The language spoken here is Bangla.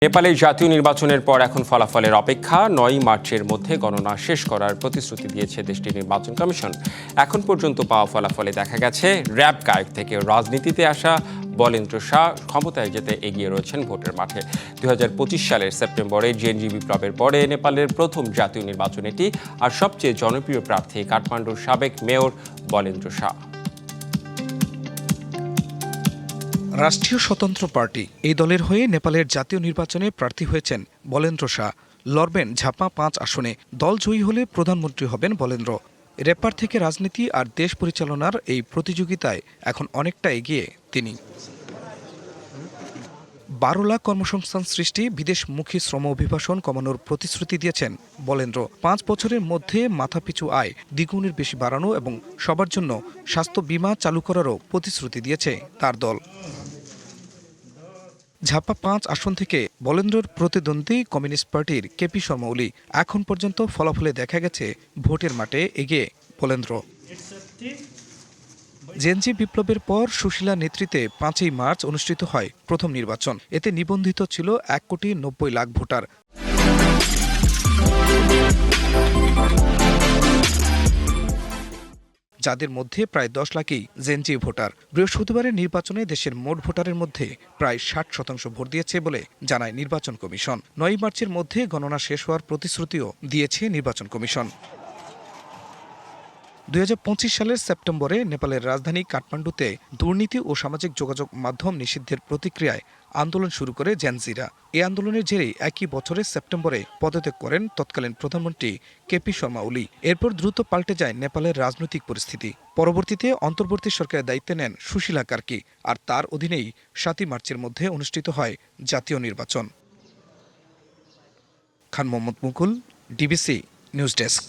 নেপালের জাতীয় নির্বাচনের পর এখন ফলাফলের অপেক্ষা। ৯ মার্চের মধ্যে গণনা শেষ করার প্রতিশ্রুতি দিয়েছে দেশটির নির্বাচন কমিশন। এখন পর্যন্ত পাওয়া ফলাফলে দেখা গেছে র্যাব গায়ক থেকে রাজনীতিতে আসা বলেন্দ্র শাহ ক্ষমতায় যেতে এগিয়ে রয়েছেন ভোটের মাঠে। ২০২৫ সালের সেপ্টেম্বরে জেএনজি বিপ্লবের পরে নেপালের প্রথম জাতীয় নির্বাচন এটি। আর সবচেয়ে জনপ্রিয় প্রার্থী কাঠমান্ডুর সাবেক মেয়র বলেন্দ্র শাহ। রাষ্ট্রীয় স্বতন্ত্র পার্টি এই দলের হয়ে নেপালের জাতীয় নির্বাচনে প্রার্থী হয়েছেন বলেন্দ্র শাহ। লড়বেন ঝাপা ৫ আসনে। দল জয়ী হলে প্রধানমন্ত্রী হবেন বলেন্দ্র। রেপার থেকে রাজনীতি আর দেশ পরিচালনার এই প্রতিযোগিতায় এখন অনেকটা এগিয়ে তিনি। ১২ লাখ কর্মসংস্থান সৃষ্টি, বিদেশমুখী শ্রম অভিবাসন কমানোর প্রতিশ্রুতি দিয়েছেন বলেন্দ্র। ৫ বছরের মধ্যে মাথাপিছু আয় দ্বিগুণের বেশি বাড়ানো এবং সবার জন্য স্বাস্থ্য বীমা চালু করারও প্রতিশ্রুতি দিয়েছে তার দল। ঝাপা ৫ আসন থেকে বলেন্দ্রর প্রতিদ্বন্দ্বী কমিউনিস্ট পার্টির কেপি শর্মা ওলি। এখন পর্যন্ত ফলাফলে দেখা গেছে ভোটের মাঠে এগিয়ে বলেন্দ্র। জেএনজি বিপ্লবের পর সুশীলা নেতৃত্বে ৫ই মার্চ অনুষ্ঠিত হয় প্রথম নির্বাচন। এতে নিবন্ধিত ছিল ১,৯০,০০,০০০ ভোটার। যাদের মধ্যে প্রায় ১০ লাখই জেএনজি ভোটার। বৃহস্পতিবারের নির্বাচনে দেশের মোট ভোটারের মধ্যে প্রায় ৬০% ভোট দিয়েছে বলে জানায় নির্বাচন কমিশন। ৯ মার্চের মধ্যে গণনা শেষ হওয়ার প্রতিশ্রুতিও দিয়েছে নির্বাচন কমিশন। ২০২৫ সালের সেপ্টেম্বরে নেপালের রাজধানী কাঠমান্ডুতে দুর্নীতি ও সামাজিক যোগাযোগ মাধ্যম নিষিদ্ধের প্রতিক্রিয়ায় আন্দোলন শুরু করে জেনজিরা। এই আন্দোলনের জেরেই একই বছরের সেপ্টেম্বরে পদত্যাগ করেন তৎকালীন প্রধানমন্ত্রী কেপি শর্মা ওলি। এরপর দ্রুত পাল্টে যায় নেপালের রাজনৈতিক পরিস্থিতি। পরবর্তীতে অন্তর্বর্তী সরকারের দায়িত্বে নেন সুশীলা কার্কি। আর তার অধীনেই ৭ই মার্চের মধ্যে অনুষ্ঠিত হয় জাতীয় নির্বাচন। খান মোহাম্মদ মুকুল, ডিবিসি নিউজ ডেস্ক।